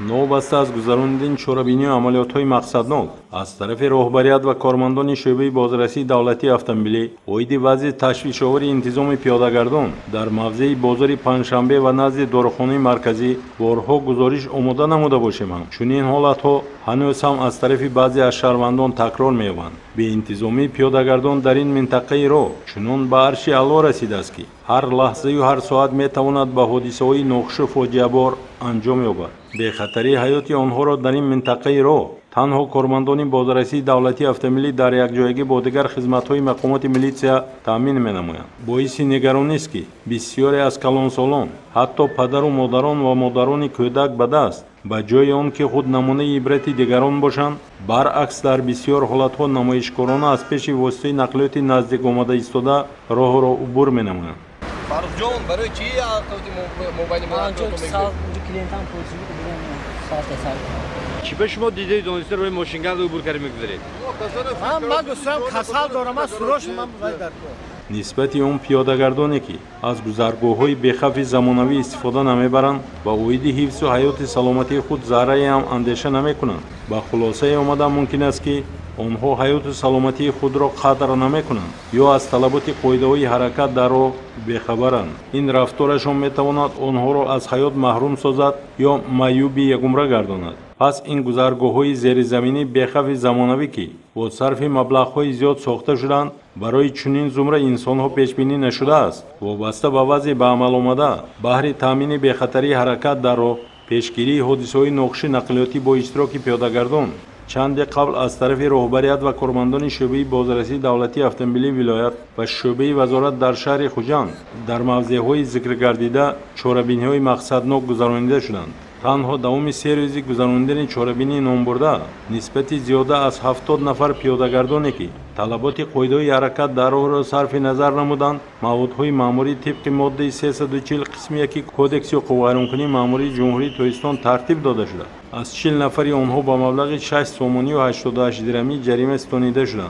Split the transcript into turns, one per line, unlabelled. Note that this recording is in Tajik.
новбаста аз гузарондани чорабинии амалиётҳои мақсаднок аз тарафи роҳбарият ва кормандони шӯъбаи бозрасии давлатии автомобилӣ оиди вазъи ташвишовари интизоми пиёдагардон дар мавзеи бозори панҷшанбе ва назди дорухонаи марказӣ борҳо гузориш омода намуда бошем ҳам чунин ҳолатҳо ҳанӯз ҳам аз тарафи баъзе аз шаҳрвандон такрор меёбанд. беинтизомии пиёдагардон дар ин минтақаи роҳ чунон ба арши аъло расидааст ки ҳар лаҳзаю ҳар соат метавонад ба ҳодисаҳои нохушу фоҷиабор анҷом ёбад. бехатарии ҳаёти онҳоро дар ин минтақаи роҳ танҳо кормандони бозрасии давлатии автомобилӣ дар якҷоягӣ бо дигар хизматҳои мақомоти милитсия таъмин менамоянд. боиси негаронист ки бисёре аз калонсолон ҳатто падару модарон ва модарони кӯдак ба даст ба ҷои он ки худ намунаи ибрати дигарон бошанд баръакс дар бисёр ҳолатҳо намоишкорона аз пеши воситаи нақлиёти наздик омада истода роҳро убур менамоянд.
Фаррухҷон, барои чӣ ақоти мобайни
клиентам пулсиз будем сар.
чӣ ба шумо дидаи дониста роҳи мошингард убур карда мегузаред?
Ман дӯстам касал дорам, ман сурош ман бувай дар кор.
нисбати он пиёдагардоне ки аз гузаргоҳҳои бехавфи замонавӣ истифода намебаранд ва оиди ҳифзу ҳаёти саломатии худ заррае ҳам андеша намекунанд ба хулосае омадан мумкин аст ки онҳо ҳаёту саломатии худро қадр намекунанд ё аз талаботи қоидаҳои ҳаракат дар роҳ бехабаранд. ин рафторашон метавонад онҳоро аз ҳаёт маҳрум созад ё маъюби ягумра гардонад. пас ин гузаргоҳҳои зеризаминӣ бехавфи замонавӣ ки бо сарфи маблағҳои зиёд сохта шуданд барои чунин зумра инсонҳо пешбинӣ нашудааст. вобаста ба вазъи ба амаломада баҳри таъмини бехатарии ҳаракат дар роҳ пешгирии ҳодисаҳои нохуши нақлиётӣ бо иштироки пиёдагардон чанде қабл аз тарафи роҳбарият ва кормандони шӯъбаи бозрасии давлатии автомобилии вилоят ва шӯъбаи вазорат дар шаҳри хуҷанд дар мавзеъҳои зикргардида чорабиниҳои мақсаднок гузаронида шуданд. танҳо давоми 3 рӯзи гузарондани чорабинии номбурда нисбати зиёда аз 70 нафар пиёдагардоне ки талаботи қоидаҳои ҳаракат дар роҳро сарфи назар намуданд маводҳои маъмурӣ тибқи моддаи 340 қисми 1 кодекси ҳуқуқвайронкунии маъмурии ҷумҳурии Тоҷикистон тартиб дода шуда аз 40 нафари онҳо ба маблағи 6 сомонию 88 дирҳамӣ ҷарима ситонида шуданд.